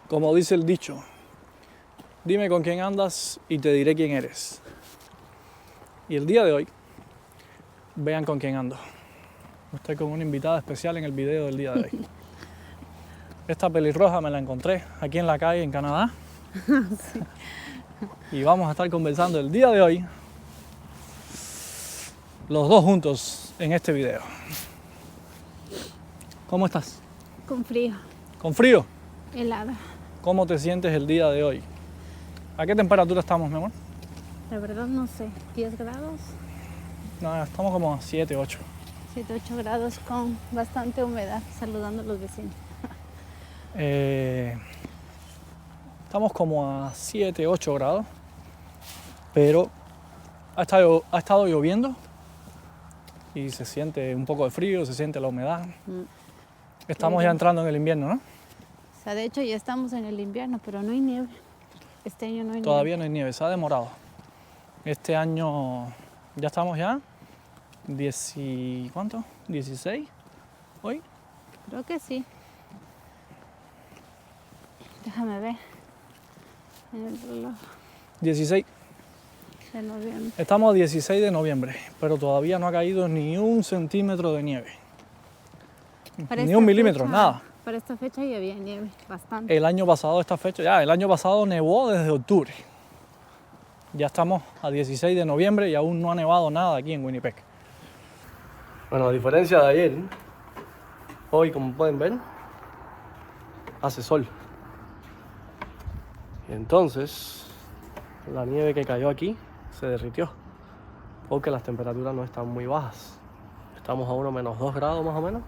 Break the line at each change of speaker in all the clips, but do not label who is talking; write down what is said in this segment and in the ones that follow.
Como dice el dicho, dime con quién andas y te diré quién eres. Y el día de hoy, vean con quién ando. Estoy con una invitada especial en el video del día de hoy. Esta pelirroja me la encontré aquí en la calle en Canadá.
Sí.
Y vamos a estar conversando el día de hoy, los dos juntos en este video. ¿Cómo estás?
Con frío,
¿Con frío?
helada.
¿Cómo te sientes el día de hoy? ¿A qué temperatura estamos, mi amor?
La verdad no sé, 10 grados,
No, estamos como a 7, 8.
7, 8 grados con bastante humedad, saludando a los vecinos.
Estamos como a 7, 8 grados, pero ha estado lloviendo y se siente un poco de frío, se siente la humedad. Estamos ya entrando en el invierno, ¿no?
O sea, de hecho ya estamos en el invierno, pero no hay nieve. Este año no hay
Todavía
nieve.
no hay nieve, se ha demorado. Este año ya estamos ya, ¿cuánto? ¿16 hoy?
Creo que sí. Déjame ver en el reloj
16.
de noviembre.
Estamos a 16 de noviembre, pero todavía no ha caído ni 1 centímetro de nieve.
Para
Ni
esta
1 milímetro,
fecha-
nada.
Para esta fecha ya había nieve, bastante.
El año pasado, esta fecha, el año pasado nevó desde octubre. Ya estamos a 16 de noviembre y aún no ha nevado nada aquí en Winnipeg. Bueno, a diferencia de ayer, hoy, como pueden ver, hace sol. Y entonces, la nieve que cayó aquí se derritió, porque las temperaturas no están muy bajas. Estamos a unos menos 2 grados más o menos.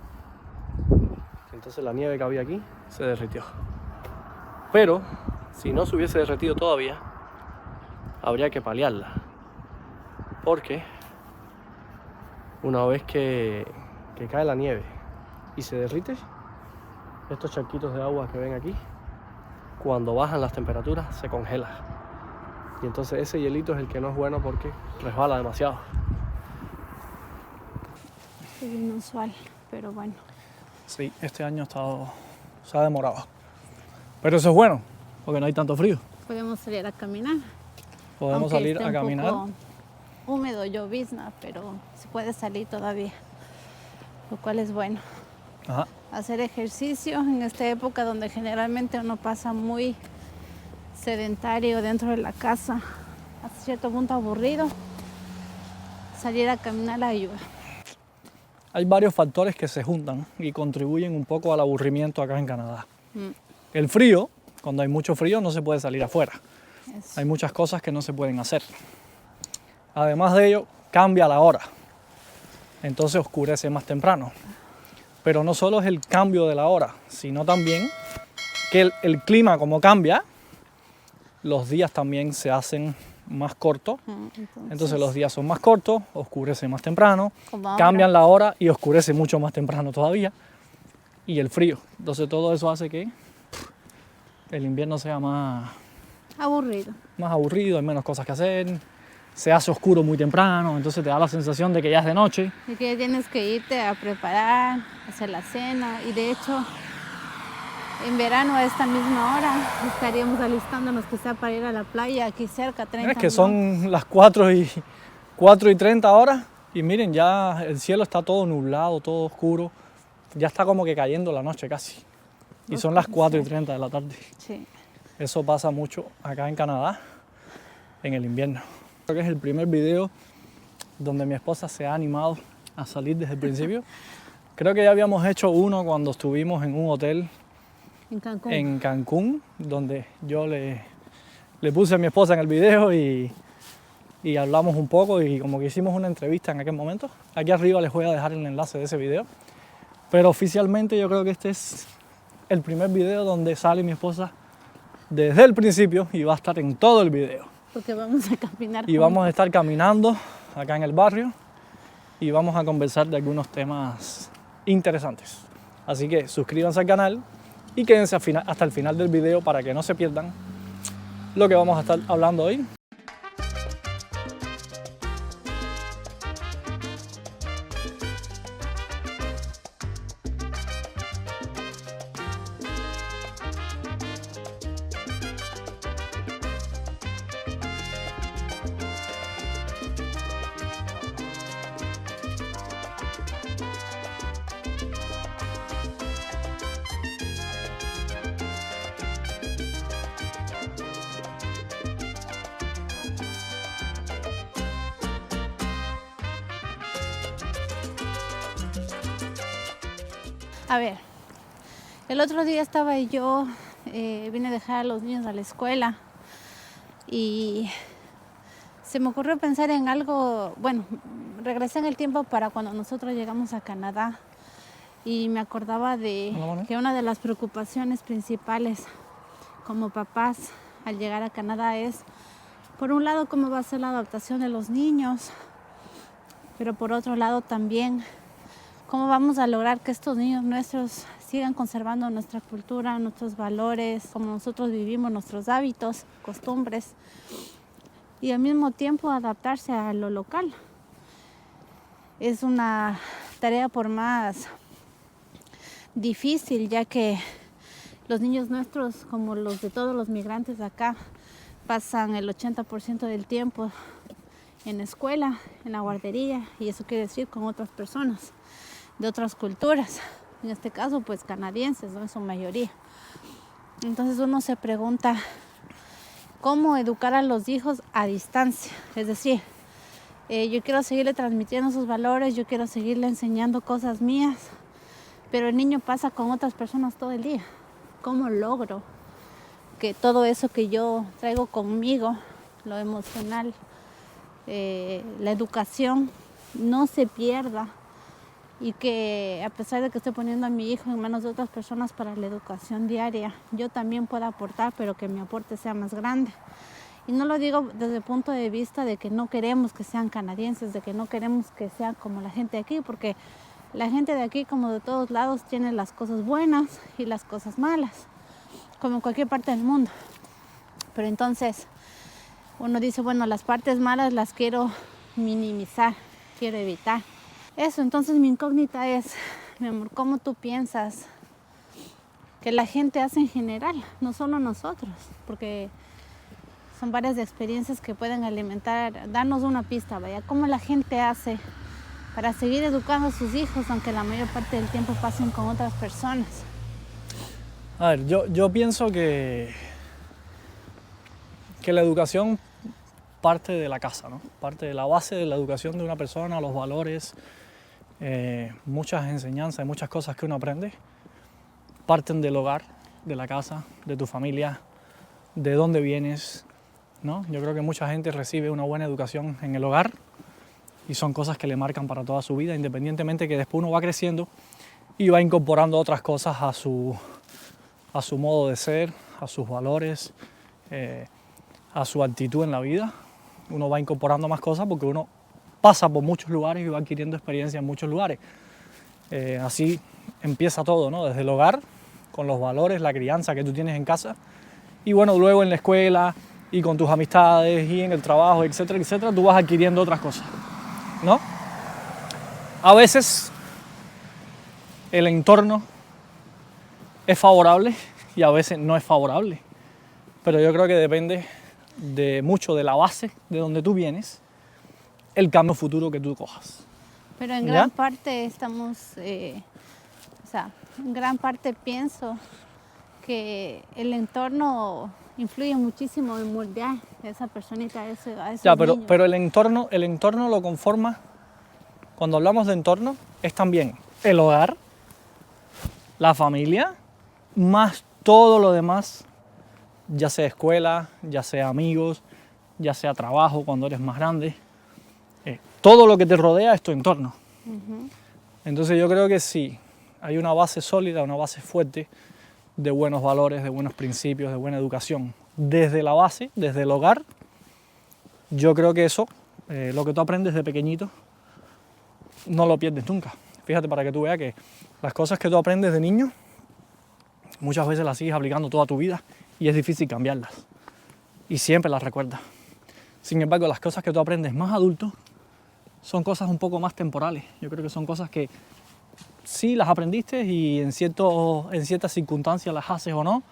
Entonces la nieve que había aquí se derritió. Pero, si no se hubiese derretido todavía, habría que paliarla. Porque una vez que cae la nieve y se derrite, estos charquitos de agua que ven aquí, cuando bajan las temperaturas se congela. Y entonces ese hielito es el que no es bueno porque resbala demasiado.
Es inusual, pero bueno.
Sí, este año se ha demorado. Pero eso es bueno, porque no hay tanto frío.
Podemos salir a caminar.
Podemos
Aunque
salir
esté
a
un
caminar.
poco húmedo, llovizna, pero se puede salir todavía, lo cual es bueno.
Ajá.
Hacer ejercicio en esta época donde generalmente uno pasa muy sedentario dentro de la casa, hasta cierto punto aburrido, salir a caminar ayuda.
Hay varios factores que se juntan y contribuyen un poco al aburrimiento acá en Canadá. El frío, cuando hay mucho frío no se puede salir afuera.
Eso.
Hay muchas cosas que no se pueden hacer. Además de ello, cambia la hora. Entonces oscurece más temprano. Pero no solo es el cambio de la hora, sino también que el clima como cambia, los días también se hacen más cortos. Entonces los días son más cortos, oscurece más temprano,
Como ahora.
cambian la hora y oscurece mucho más temprano todavía. Y el frío. Entonces todo eso hace que el invierno sea más
aburrido.
hay menos cosas que hacer, se hace oscuro muy temprano, entonces te da la sensación de que ya es de noche.
Y que tienes que irte a preparar, hacer la cena. Y de hecho, en verano a esta misma hora estaríamos alistándonos quizá para ir a la playa aquí cerca, 30
Es que
minutos.
son las 4:30 horas y miren, ya el cielo está todo nublado, todo oscuro. Ya está como que cayendo la noche casi. Y son las 4:30 de la tarde.
Sí.
Eso pasa mucho acá en Canadá en el invierno. Creo que es el primer video donde mi esposa se ha animado a salir desde el principio. Creo que ya habíamos hecho uno cuando estuvimos en un hotel
En Cancún.
en Cancún, donde yo le puse a mi esposa en el video y hablamos un poco y como que hicimos una entrevista en aquel momento. Aquí arriba les voy a dejar el enlace de ese video. Pero oficialmente yo creo que este es el primer video donde sale mi esposa desde el principio y va a estar en todo el video.
Porque vamos a caminar.
Y vamos a estar caminando acá en el barrio y vamos a conversar de algunos temas interesantes. Así que suscríbanse al canal y quédense hasta el final del video para que no se pierdan lo que vamos a estar hablando hoy.
A ver, el otro día estaba yo, vine a dejar a los niños a la escuela y se me ocurrió pensar en algo, bueno, regresé en el tiempo para cuando nosotros llegamos a Canadá y me acordaba de que una de las preocupaciones principales como papás al llegar a Canadá es, por un lado, cómo va a ser la adaptación de los niños, pero por otro lado también, cómo vamos a lograr que estos niños nuestros sigan conservando nuestra cultura, nuestros valores, como nosotros vivimos, nuestros hábitos, costumbres, y al mismo tiempo adaptarse a lo local. Es una tarea por más difícil, ya que los niños nuestros, como los de todos los migrantes acá, pasan el 80% del tiempo en la escuela, en la guardería, y eso quiere decir con otras personas de otras culturas, en este caso pues canadienses, ¿no? En su mayoría. Entonces uno se pregunta cómo educar a los hijos a distancia, es decir, yo quiero seguirle transmitiendo sus valores, yo quiero seguirle enseñando cosas mías, pero el niño pasa con otras personas todo el día. ¿Cómo logro que todo eso que yo traigo conmigo, lo emocional, la educación, no se pierda? Y que a pesar de que estoy poniendo a mi hijo en manos de otras personas para la educación diaria, yo también pueda aportar, pero que mi aporte sea más grande. Y no lo digo desde el punto de vista de que no queremos que sean canadienses, de que no queremos que sean como la gente de aquí, porque la gente de aquí, como de todos lados, tiene las cosas buenas y las cosas malas, como en cualquier parte del mundo. Pero entonces uno dice, bueno, las partes malas las quiero minimizar, quiero evitar. Eso, entonces mi incógnita es, mi amor, ¿cómo tú piensas que la gente hace en general? No solo nosotros, porque son varias experiencias que pueden alimentar, darnos una pista, vaya, ¿cómo la gente hace para seguir educando a sus hijos, aunque la mayor parte del tiempo pasen con otras personas?
A ver, yo pienso que la educación parte de la casa, ¿no? Parte de la base de la educación de una persona, los valores, muchas enseñanzas y muchas cosas que uno aprende parten del hogar, de la casa, de tu familia, de dónde vienes, ¿no? Yo creo que mucha gente recibe una buena educación en el hogar y son cosas que le marcan para toda su vida, independientemente que después uno va creciendo y va incorporando otras cosas a su modo de ser, a sus valores, a su actitud en la vida. Uno va incorporando más cosas porque uno pasa por muchos lugares y va adquiriendo experiencia en muchos lugares. Así empieza todo, ¿no? Desde el hogar, con los valores, la crianza que tú tienes en casa, y bueno, luego en la escuela y con tus amistades y en el trabajo, etcétera, etcétera, tú vas adquiriendo otras cosas, ¿no? A veces el entorno es favorable y a veces no es favorable, pero yo creo que depende de mucho de la base de donde tú vienes, el cambio futuro que tú cojas.
Pero en gran parte estamos, en gran parte pienso que el entorno influye muchísimo en moldear a esa personita, a esos niños.
Pero el entorno lo conforma, cuando hablamos de entorno, es también el hogar, la familia, más todo lo demás, ya sea escuela, ya sea amigos, ya sea trabajo cuando eres más grande. Todo lo que te rodea es tu entorno. Entonces yo creo que sí, hay una base sólida, una base fuerte de buenos valores, de buenos principios, de buena educación. Desde la base, desde el hogar, yo creo que eso, lo que tú aprendes de pequeñito, no lo pierdes nunca. Fíjate, para que tú veas que las cosas que tú aprendes de niño, muchas veces las sigues aplicando toda tu vida y es difícil cambiarlas. Y siempre las recuerdas. Sin embargo, las cosas que tú aprendes más adulto son cosas un poco más temporales. Yo creo que son cosas que sí las aprendiste y en ciertas circunstancias las haces o no,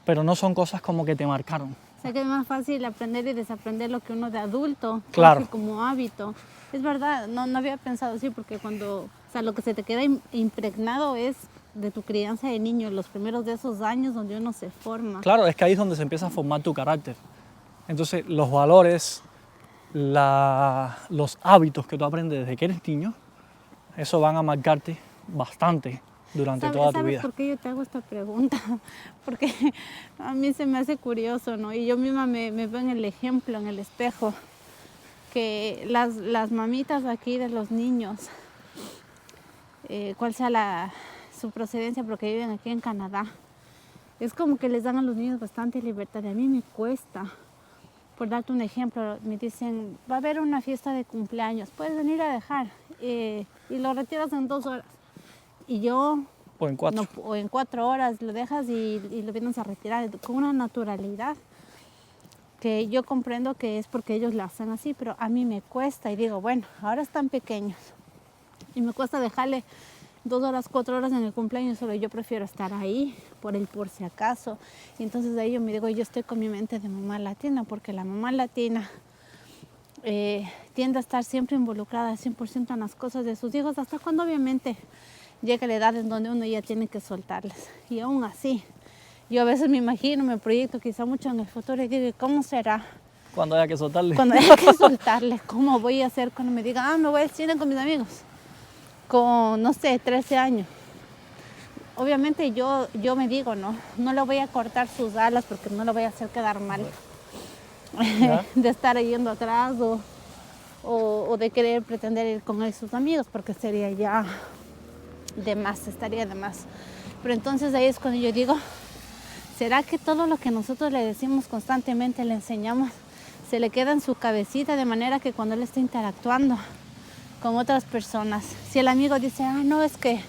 pero no son cosas como que te marcaron.
O sea que es más fácil aprender y desaprender lo que uno de adulto,
claro,
como hábito. Es verdad, no había pensado así, porque lo que se te queda impregnado es de tu crianza de niño, los primeros de esos años donde uno se forma.
Claro, es que ahí es donde se empieza a formar tu carácter. Entonces, los valores, los hábitos que tú aprendes desde que eres niño, eso van a marcarte bastante durante toda tu
¿Sabes
vida.
por qué yo te hago esta pregunta? Porque a mí se me hace curioso, ¿no? Y yo misma me veo en el ejemplo, en el espejo, que las mamitas aquí de los niños, cuál sea su procedencia, porque viven aquí en Canadá, es como que les dan a los niños bastante libertad. Y a mí me cuesta. Por darte un ejemplo, me dicen, va a haber una fiesta de cumpleaños, puedes venir a dejar y lo retiras en 2 horas. Y yo,
O en 4.
no, o en 4 horas lo dejas y lo vienes a retirar con una naturalidad que yo comprendo que es porque ellos lo hacen así, pero a mí me cuesta y digo, bueno, ahora están pequeños y me cuesta dejarle 2 horas, 4 horas en el cumpleaños, solo yo prefiero estar ahí por si acaso. Y entonces de ahí yo me digo, yo estoy con mi mente de mamá latina, porque la mamá latina tiende a estar siempre involucrada al 100% en las cosas de sus hijos, hasta cuando obviamente llega la edad en donde uno ya tiene que soltarles. Y aún así, yo a veces me imagino, me proyecto quizá mucho en el futuro y digo, ¿cómo será?
Cuando haya que soltarle.
Cuando haya que soltarles, ¿cómo voy a hacer cuando me digan, me voy al cine con mis amigos? Con, no sé, 13 años. Obviamente yo me digo, no le voy a cortar sus alas porque no lo voy a hacer quedar mal. De estar yendo atrás o de querer pretender ir con él y sus amigos, porque sería ya de más, estaría de más. Pero entonces ahí es cuando yo digo, ¿será que todo lo que nosotros le decimos constantemente, le enseñamos, se le queda en su cabecita de manera que cuando él está interactuando con otras personas, si el amigo dice, no, es que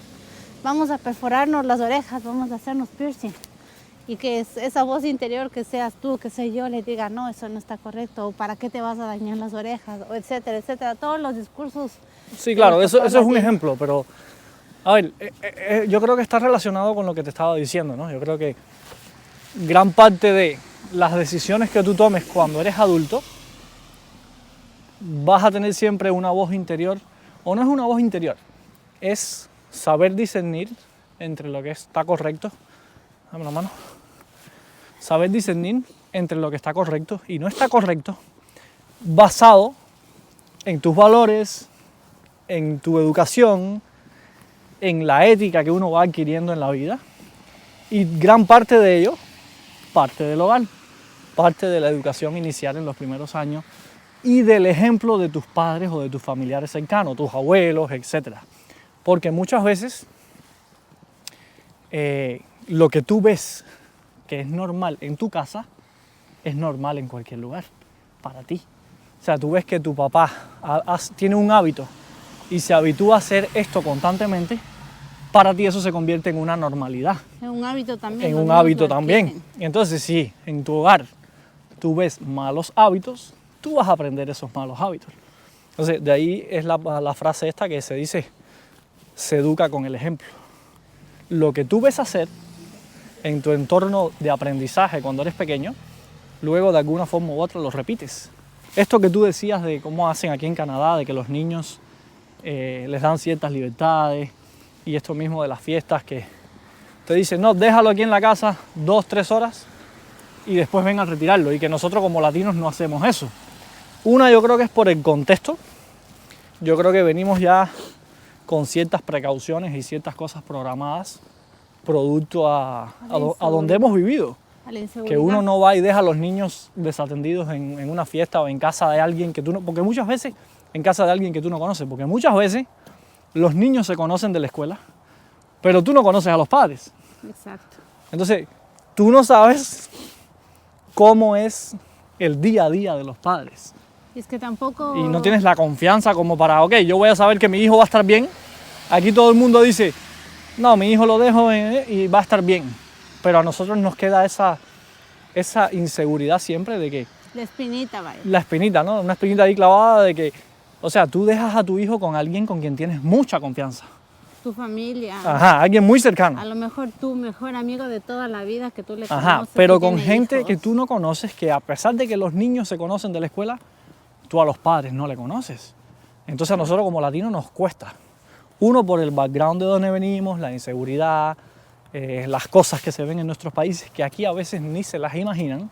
vamos a perforarnos las orejas, vamos a hacernos piercing, y que esa voz interior que seas tú, que sé yo, le diga, no, eso no está correcto, o para qué te vas a dañar las orejas, o etcétera, etcétera, todos los discursos.
Sí, claro, eso es un ejemplo, pero a ver, yo creo que está relacionado con lo que te estaba diciendo, ¿no? Yo creo que gran parte de las decisiones que tú tomes cuando eres adulto, vas a tener siempre una voz interior, o no es una voz interior, es saber discernir entre lo que está correcto, dame la mano, saber discernir entre lo que está correcto y no está correcto, basado en tus valores, en tu educación, en la ética que uno va adquiriendo en la vida, y gran parte de ello parte del hogar, parte de la educación inicial en los primeros años y del ejemplo de tus padres o de tus familiares cercanos, tus abuelos, etc. Porque muchas veces lo que tú ves que es normal en tu casa es normal en cualquier lugar para ti. O sea, tú ves que tu papá tiene un hábito y se habitúa a hacer esto constantemente, para ti eso se convierte en una normalidad.
En un hábito también.
En un hábito también. Y entonces, si en tu hogar tú ves malos hábitos, tú vas a aprender esos malos hábitos. Entonces, de ahí es la frase esta que se dice, se educa con el ejemplo. Lo que tú ves hacer en tu entorno de aprendizaje cuando eres pequeño, luego de alguna forma u otra lo repites. Esto que tú decías de cómo hacen aquí en Canadá, de que los niños les dan ciertas libertades, y esto mismo de las fiestas que te dicen, no, déjalo aquí en la casa 2, 3 horas y después ven a retirarlo, y que nosotros como latinos no hacemos eso. Una, yo creo que es por el contexto. Yo creo que venimos ya con ciertas precauciones y ciertas cosas programadas producto a donde hemos vivido. Que uno no va y deja a los niños desatendidos en una fiesta o en casa de alguien que tú no... Porque muchas veces en casa de alguien que tú no conoces, porque muchas veces los niños se conocen de la escuela, pero tú no conoces a los padres.
Exacto.
Entonces, tú no sabes cómo es el día a día de los padres.
Y es que tampoco...
Y no tienes la confianza como para, ok, yo voy a saber que mi hijo va a estar bien. Aquí todo el mundo dice, no, mi hijo lo dejo y va a estar bien. Pero a nosotros nos queda esa inseguridad siempre de que...
La espinita, vaya.
La espinita, ¿no? Una espinita ahí clavada de que... O sea, tú dejas a tu hijo con alguien con quien tienes mucha confianza.
Tu familia.
Ajá, alguien muy cercano.
A lo mejor tu mejor amigo de toda la vida que tú le conoces.
Ajá, pero con gente que tú no conoces, que a pesar de que los niños se conocen de la escuela, tú a los padres no le conoces. Entonces a nosotros como latinos nos cuesta. Uno, por el background de donde venimos, la inseguridad, las cosas que se ven en nuestros países, que aquí a veces ni se las imaginan.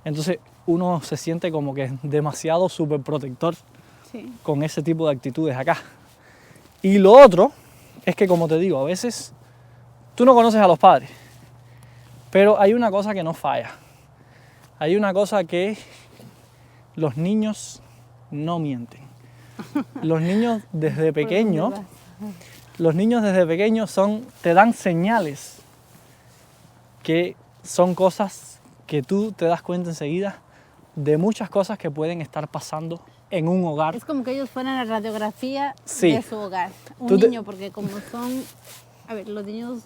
Entonces uno se siente como que es demasiado súper protector. Sí. Con ese tipo de actitudes acá. Y lo otro es que, como te digo, a veces
tú no conoces a los padres, pero hay una cosa que no falla. Hay una cosa que los niños no mienten. Los niños desde pequeños, te dan señales que son cosas que tú te das cuenta enseguida de muchas cosas que pueden estar pasando en un hogar.
Es como que ellos fueran la radiografía
Sí.
de su hogar. Un
Tú
niño, porque como son, a ver, los niños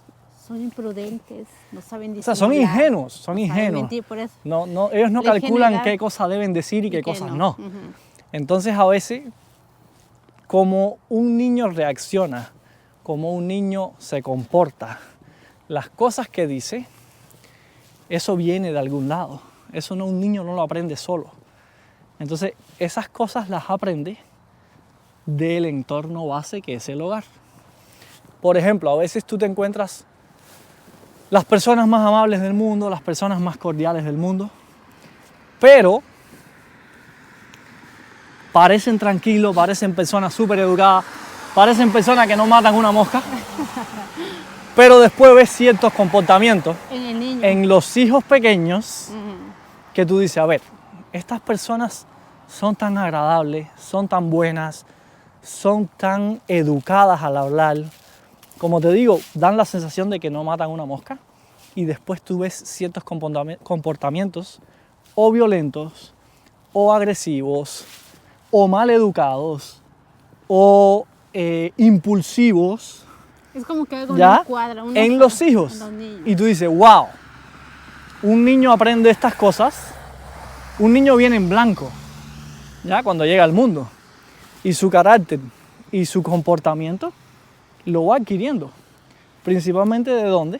son imprudentes, no saben
O
disimular.
sea, son ingenuos,
no saben mentir, por eso.
Ellos no
De
calculan
general,
qué cosas deben decir y qué
que
cosas no.
Ujú.
Entonces a veces, como un niño reacciona, como un niño se comporta, las cosas que dice, eso viene de algún lado. Eso no, un niño no lo aprende solo. Entonces esas cosas las aprende del entorno base que es el hogar. Por ejemplo, a veces tú te encuentras las personas más amables del mundo, las personas más cordiales del mundo, pero parecen tranquilos, parecen personas súper educadas, parecen personas que no matan una mosca, pero después ves ciertos comportamientos
En el niño.
en los hijos pequeños
Ujú.
que tú dices, a ver, estas personas son tan agradables, son tan buenas, son tan educadas al hablar, como te digo, dan la sensación de que no matan una mosca, y después tú ves ciertos comportamientos o violentos o agresivos o mal educados o impulsivos,
Es como que algo
¿ya?
no cuadra.
En los hijos.
En los niños.
Y tú dices, wow, un niño aprende estas cosas, un niño viene en blanco, ¿ya? Cuando llega al mundo, y su carácter y su comportamiento lo va adquiriendo, principalmente ¿de dónde?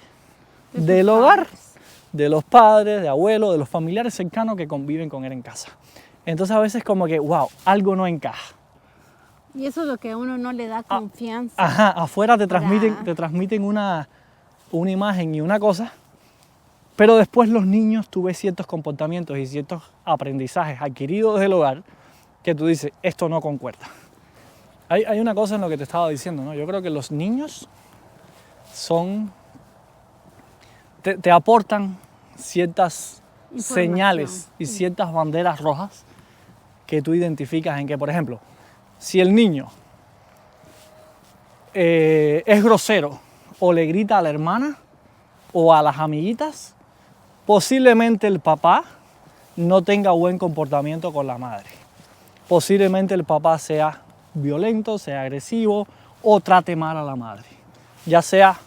De sus
Del hogar,
padres.
de los padres, de abuelos, de los familiares cercanos que conviven con él en casa. Entonces a veces como que, wow, algo no encaja.
Y eso es lo que a uno no le da confianza.
Ajá, afuera te transmiten,
Para-
te transmiten una imagen y una cosa, pero después los niños tú ves ciertos comportamientos y ciertos aprendizajes adquiridos desde el hogar que tú dices, esto no concuerda. Hay una cosa en lo que te estaba diciendo, ¿no? Yo creo que los niños te aportan ciertas
Información.
señales y ciertas banderas rojas que tú identificas en que, por ejemplo, si el niño es grosero o le grita a la hermana o a las amiguitas, posiblemente el papá no tenga buen comportamiento con la madre. Posiblemente el papá sea violento, sea agresivo o trate mal a la madre, ya sea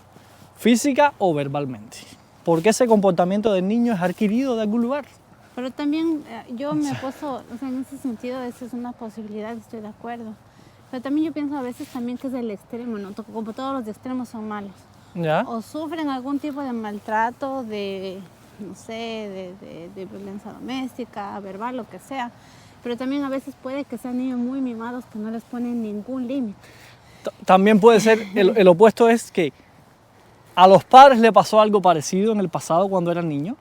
física o verbalmente. Porque ese comportamiento del niño es adquirido de algún lugar.
Pero también yo me puso, o sea, en ese sentido, esa es una posibilidad, estoy de acuerdo. Pero también yo pienso a veces también que es el extremo, ¿no? Como todos los extremos son malos.
¿Ya?
O sufren algún tipo de maltrato, de, no sé, de violencia doméstica, verbal, lo que sea. Pero también a veces puede que sean niños muy mimados que no les ponen ningún límite.
También puede ser, el opuesto es que a los padres le pasó algo parecido en el pasado cuando eran niños,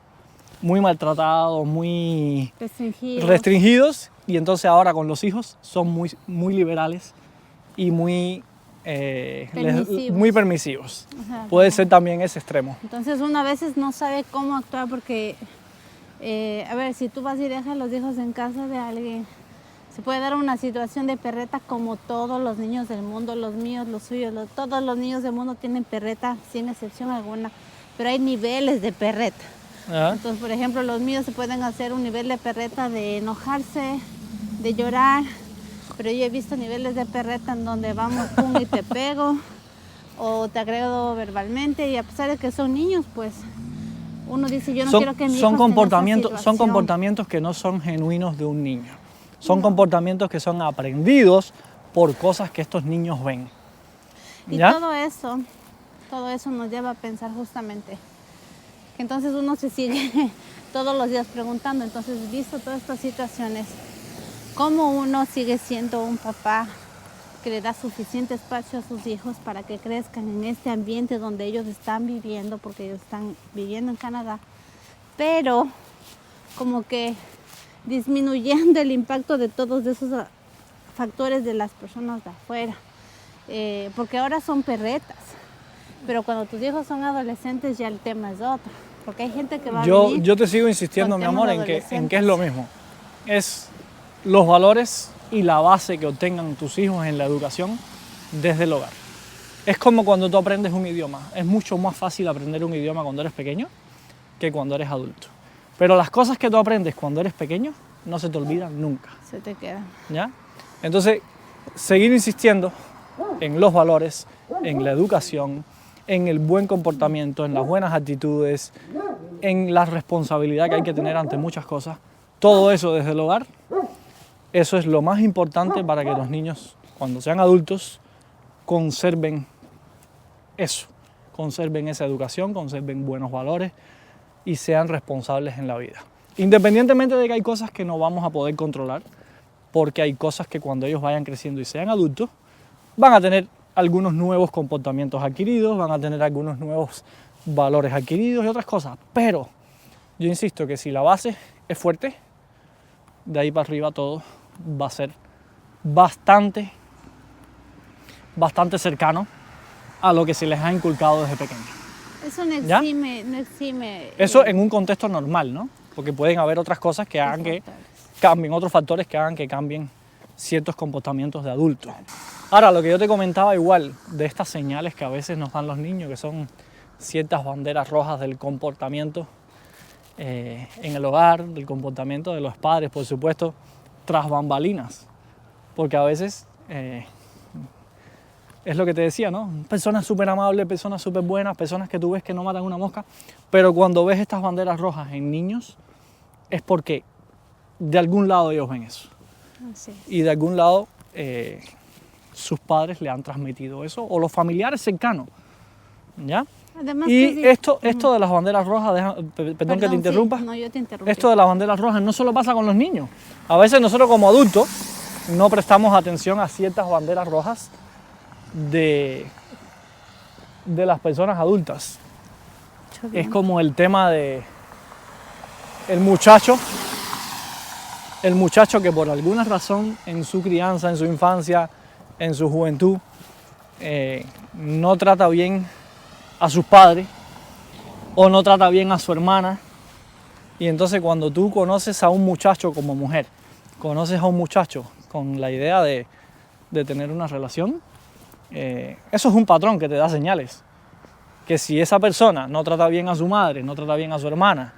muy maltratados, muy restringidos, y entonces ahora con los hijos son muy liberales y muy permisivos.
O sea,
Puede ser también ese extremo.
entonces uno a veces no sabe cómo actuar porque, a ver, si tú vas y dejas a los hijos en casa de alguien, se puede dar una situación de perreta como todos los niños del mundo, los míos, los suyos, todos los niños del mundo tienen perreta sin excepción alguna, pero hay niveles de perreta.
¿Ya?
Entonces, por ejemplo, los míos se pueden hacer un nivel de perreta de enojarse, de llorar, pero yo he visto niveles de perreta en donde vamos, pum, y te pego, o te agrego verbalmente, y a pesar de que son niños, pues uno dice, yo no quiero que mi hijo
son
esté en esa situación.
comportamientos que no son genuinos de un niño. Son comportamientos que son aprendidos por cosas que estos niños ven.
Y
¿Ya?
todo eso nos lleva a pensar justamente que entonces uno se sigue todos los días preguntando, entonces visto todas estas situaciones, ¿cómo uno sigue siendo un papá que le da suficiente espacio a sus hijos para que crezcan en este ambiente donde ellos están viviendo, porque ellos están viviendo en Canadá, pero como que disminuyendo el impacto de todos esos factores de las personas de afuera? Porque ahora son perretas, Pero cuando tus hijos son adolescentes ya el tema es otro. Porque hay gente que va a
Yo
venir
te sigo insistiendo,
con
mi
temas
amor,
de
en que es lo mismo. Es los valores y la base que obtengan tus hijos en la educación desde el hogar. Es como cuando tú aprendes un idioma. Es mucho más fácil aprender un idioma cuando eres pequeño que cuando eres adulto. Pero las cosas que tú aprendes cuando eres pequeño no se te olvidan nunca.
Se te queda.
¿Ya? Entonces, seguir insistiendo en los valores, en la educación, en el buen comportamiento, en las buenas actitudes, en la responsabilidad que hay que tener ante muchas cosas, todo eso desde el hogar, eso es lo más importante para que los niños, cuando sean adultos, conserven eso, conserven esa educación, conserven buenos valores y sean responsables en la vida. Independientemente de que hay cosas que no vamos a poder controlar, porque hay cosas que cuando ellos vayan creciendo y sean adultos, van a tener algunos nuevos comportamientos adquiridos, van a tener algunos nuevos valores adquiridos y otras cosas. Pero yo insisto que si la base es fuerte, de ahí para arriba todo va a ser bastante cercano a lo que se les ha inculcado desde pequeños.
Eso no
¿Ya?
exime.
Eso en un contexto normal, ¿no? Porque pueden haber otras cosas que hagan que cambien, otros factores que hagan que cambien ciertos comportamientos de adultos. Ahora, lo que yo te comentaba igual, de estas señales que a veces nos dan los niños, que son ciertas banderas rojas del comportamiento en el hogar, del comportamiento de los padres, por supuesto, tras bambalinas. Porque a veces, es lo que te decía, ¿no? Personas súper amables, personas súper buenas, personas que tú ves que no matan una mosca, pero cuando ves estas banderas rojas en niños, es porque de algún lado ellos ven eso.
Así es.
Y de algún lado sus padres le han transmitido eso, o los familiares cercanos, ¿ya?
Además
Y
que sí.
esto de las banderas rojas, perdón que te interrumpa,
sí. No, yo te interrumpí.
esto de las banderas rojas no solo pasa con los niños. A veces nosotros como adultos no prestamos atención a ciertas banderas rojas de las personas adultas.
Mucho bien.
Es como el tema de el muchacho que por alguna razón en su crianza, en su infancia, en su juventud, no trata bien a sus padres o no trata bien a su hermana. Y entonces cuando tú conoces a un muchacho como mujer, conoces a un muchacho con la idea de tener una relación, eso es un patrón que te da señales. Que si esa persona no trata bien a su madre, no trata bien a su hermana,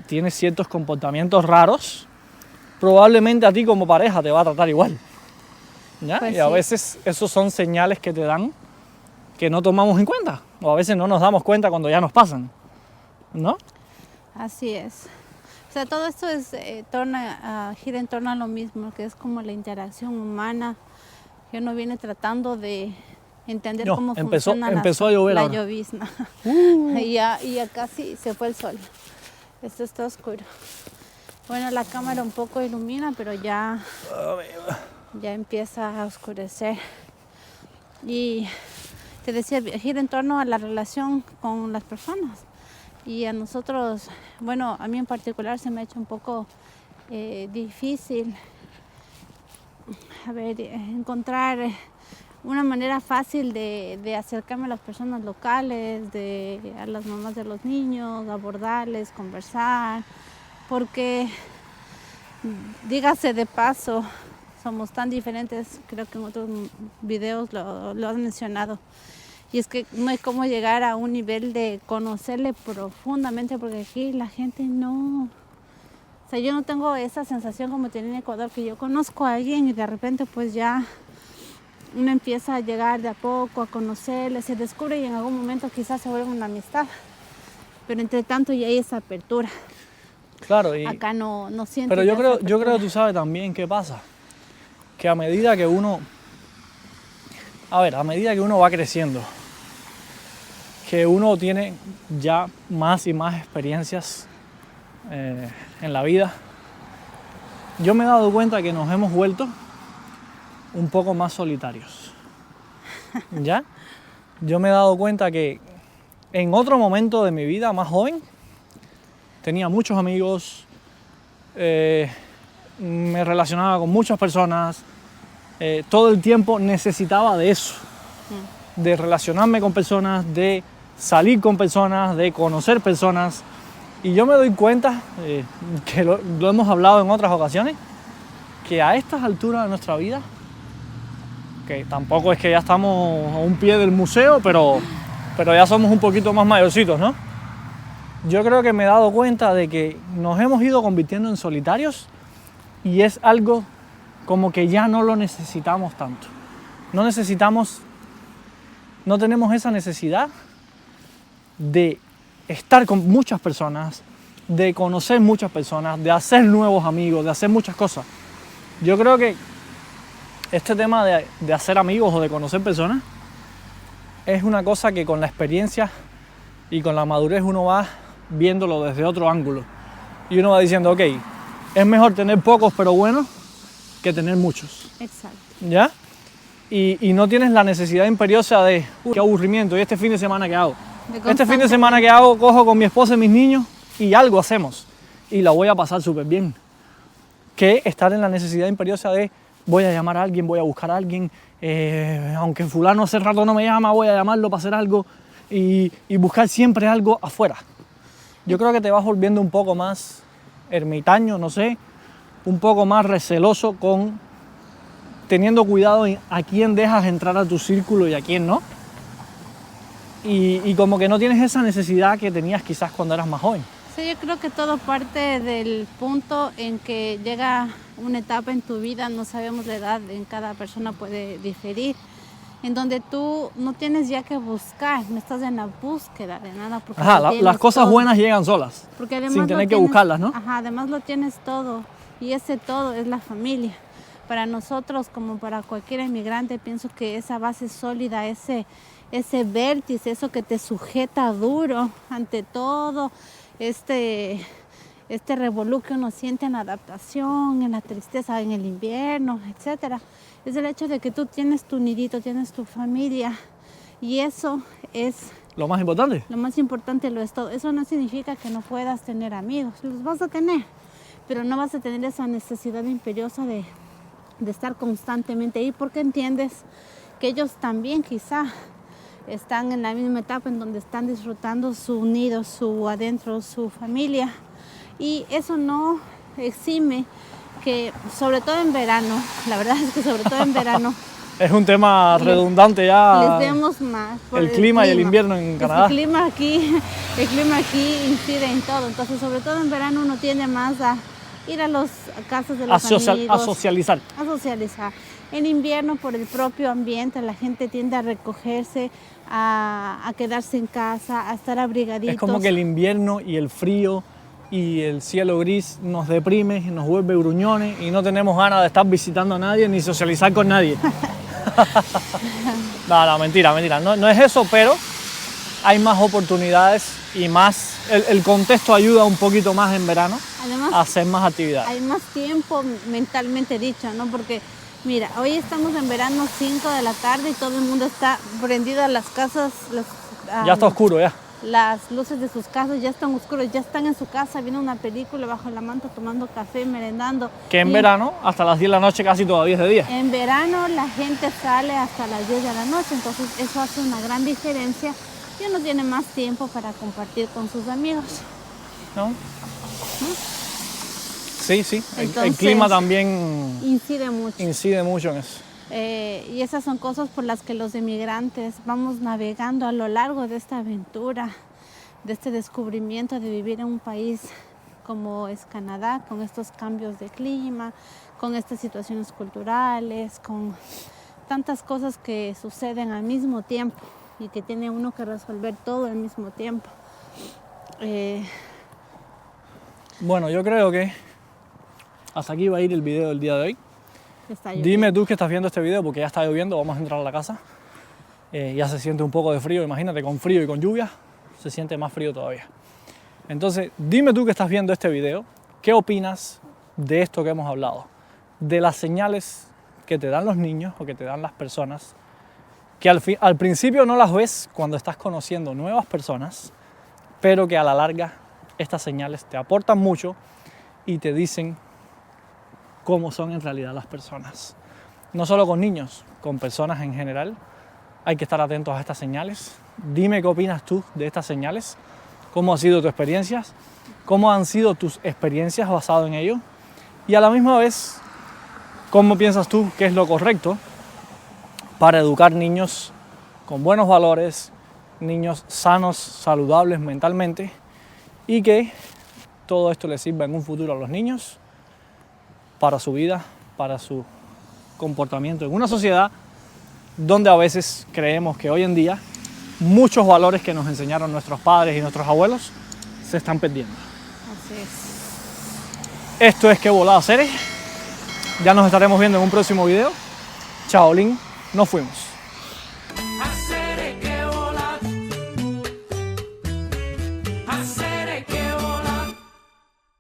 tiene ciertos comportamientos raros, probablemente a ti como pareja te va a tratar igual. ¿Ya?
Pues
y a
sí.
veces esos son señales que te dan que no tomamos en cuenta, o a veces no nos damos cuenta cuando ya nos pasan, ¿no?
Así es. O sea, todo esto gira en torno a lo mismo, que es como la interacción humana, que uno viene tratando de entender
No,
cómo
empezó
funciona
a llover
la
ahora.
llovizna. y ya casi se fue el sol. Esto está oscuro. Bueno, la cámara un poco ilumina, pero ya empieza a oscurecer. Y te decía, gira en torno a la relación con las personas. Y a nosotros, bueno, a mí en particular se me ha hecho un poco difícil, encontrar una manera fácil de acercarme a las personas locales, a las mamás de los niños, abordarles, conversar, porque, dígase de paso, somos tan diferentes, creo que en otros videos lo han mencionado. Y es que no hay cómo llegar a un nivel de conocerle profundamente, porque aquí la gente no... O sea, yo no tengo esa sensación como tenía en Ecuador, que yo conozco a alguien y de repente pues ya uno empieza a llegar de a poco, a conocerle, se descubre y en algún momento quizás se vuelve una amistad. Pero entre tanto ya hay esa apertura.
Claro, y
Acá no siento.
pero yo creo que tú sabes también qué pasa, que a medida que uno va creciendo, que uno tiene ya más y más experiencias en la vida, yo me he dado cuenta que nos hemos vuelto un poco más solitarios. ¿Ya? Yo me he dado cuenta que en otro momento de mi vida más joven tenía muchos amigos, me relacionaba con muchas personas, todo el tiempo necesitaba de eso. de relacionarme con personas, de salir con personas, de conocer personas. Y yo me doy cuenta, que lo hemos hablado en otras ocasiones, que a estas alturas de nuestra vida, que tampoco es que ya estamos a un pie del museo, pero ya somos un poquito más mayorcitos, ¿no? Yo creo que me he dado cuenta de que nos hemos ido convirtiendo en solitarios y es algo como que ya no lo necesitamos tanto. No tenemos esa necesidad de estar con muchas personas, de conocer muchas personas, de hacer nuevos amigos, de hacer muchas cosas. Yo creo que este tema de hacer amigos o de conocer personas es una cosa que con la experiencia y con la madurez uno va viéndolo desde otro ángulo. Y uno va diciendo, ok, es mejor tener pocos pero buenos que tener muchos.
Exacto.
¿Ya? Y no tienes la necesidad imperiosa de, qué aburrimiento, ¿y este fin de semana qué hago? Este fin de semana que hago, cojo con mi esposa y mis niños y algo hacemos. Y la voy a pasar súper bien. Que estar en la necesidad imperiosa de, voy a llamar a alguien, voy a buscar a alguien, aunque fulano hace rato no me llama, voy a llamarlo para hacer algo y buscar siempre algo afuera. Yo creo que te vas volviendo un poco más ermitaño, no sé, un poco más receloso teniendo cuidado en a quién dejas entrar a tu círculo y a quién no. Y como que no tienes esa necesidad que tenías quizás cuando eras más joven.
Sí, yo creo que todo parte del punto en que llega una etapa en tu vida, no sabemos la edad, en cada persona puede diferir, en donde tú no tienes ya que buscar, no estás en la búsqueda de nada. Porque
las cosas
todo.
buenas llegan solas,
Porque además
sin tener que buscarlas, ¿no?
Ajá, además lo tienes todo, y ese todo es la familia. Para nosotros, como para cualquier inmigrante, pienso que esa base sólida, ese vértice, eso que te sujeta duro ante todo, este revolú que uno siente en la adaptación, en la tristeza, en el invierno, etcétera, es el hecho de que tú tienes tu nidito, tienes tu familia, y eso es
lo más importante.
Lo más importante lo es todo. Eso no significa que no puedas tener amigos, los vas a tener, pero no vas a tener esa necesidad imperiosa de estar constantemente ahí, porque entiendes que ellos también quizá están en la misma etapa en donde están disfrutando su nido, su adentro, su familia, y eso no exime que, sobre todo en verano, la verdad es que sobre todo en verano
es un tema redundante ya.
Les demos más por
el clima y el invierno en Canadá.
El clima aquí incide en todo, entonces sobre todo en verano uno tiende más a ir a casas de los amigos,
a socializar.
A socializar. En invierno, por el propio ambiente, la gente tiende a recogerse, a quedarse en casa, a estar abrigaditos.
Es como que el invierno y el frío y el cielo gris nos deprime, nos vuelve gruñones y no tenemos ganas de estar visitando a nadie ni socializar con nadie. No, mentira. No es eso, pero hay más oportunidades y más, el contexto ayuda un poquito más en verano. Además, a hacer más actividades.
Hay más tiempo mentalmente dicho, ¿no? Porque mira, hoy estamos en verano 5 de la tarde y todo el mundo está prendido a las casas.
Ya está oscuro ya.
Las luces de sus casas ya están oscuras, ya están en su casa viendo una película bajo la manta, tomando café, merendando.
Que en verano, hasta las 10 de la noche casi todavía es de día.
En verano la gente sale hasta las 10 de la noche, entonces eso hace una gran diferencia y uno tiene más tiempo para compartir con sus amigos.
¿No? Sí. Entonces, el clima también incide mucho en eso.
Y esas son cosas por las que los emigrantes vamos navegando a lo largo de esta aventura, de este descubrimiento de vivir en un país como es Canadá, con estos cambios de clima, con estas situaciones culturales, con tantas cosas que suceden al mismo tiempo y que tiene uno que resolver todo al mismo tiempo.
Bueno, yo creo que hasta aquí va a ir el video del día de hoy. Dime tú que estás viendo este video, porque ya está lloviendo, vamos a entrar a la casa. Ya se siente un poco de frío, imagínate, con frío y con lluvia, se siente más frío todavía. Entonces, dime tú que estás viendo este video, ¿qué opinas de esto que hemos hablado? De las señales que te dan los niños o que te dan las personas, que al principio no las ves cuando estás conociendo nuevas personas, pero que a la larga estas señales te aportan mucho y te dicen cómo son en realidad las personas. No solo con niños, con personas en general, hay que estar atentos a estas señales. Dime qué opinas tú de estas señales, cómo ha sido tu experiencia, cómo han sido tus experiencias basado en ello y a la misma vez, cómo piensas tú que es lo correcto para educar niños con buenos valores, niños sanos, saludables mentalmente y que todo esto les sirva en un futuro a los niños para su vida, para su comportamiento en una sociedad donde a veces creemos que hoy en día muchos valores que nos enseñaron nuestros padres y nuestros abuelos se están perdiendo.
Así es.
Esto es Que Volada Seres. Ya nos estaremos viendo en un próximo video. Chaolín, nos fuimos.